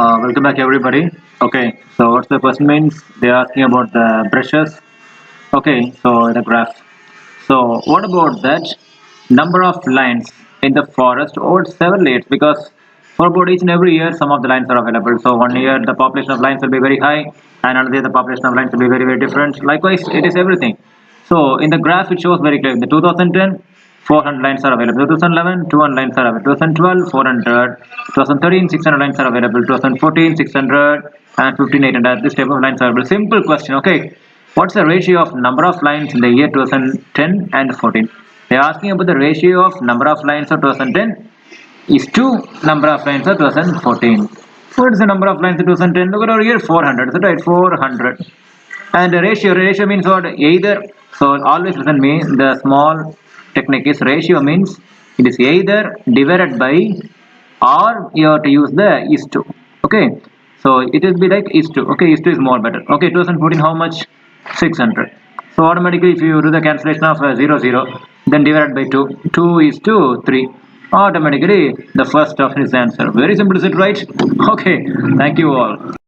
Welcome back everybody. Okay, so what's the question means? They're asking about the brushes. Okay, so the graph. So what about that number of lines in the forest over several years? Because for about each and every year, some of the lines are available. So one year the population of lines will be very high, and another year the population of lines will be very very different. Likewise, it is everything. So in the graph, it shows very clearly. In the 2010, 400 lines are available. 2011, 200 lines are available. 2012, 400. 2013, 600 lines are available. 2014, 600, and 15, 800. This type of lines are available. Simple question. Okay, what's the ratio of number of lines in the year 2010 and 14? They are asking about the ratio of number of lines of 2010 is to number of lines of 2014. What is the number of lines in 2010? Look at our year 400. Is it right? 400. And the ratio means what? Either. So always listen me. The small technique is ratio means it is either divided by or you have to use the is to. Okay. So it will be like is to. Okay, is to is more better. Okay, 2014 how much? 600. So automatically if you do the cancellation of 0 0 then divided by 2. 2 is to 3. Automatically the first option is the answer. Very simple, is it right? Okay. Thank you all.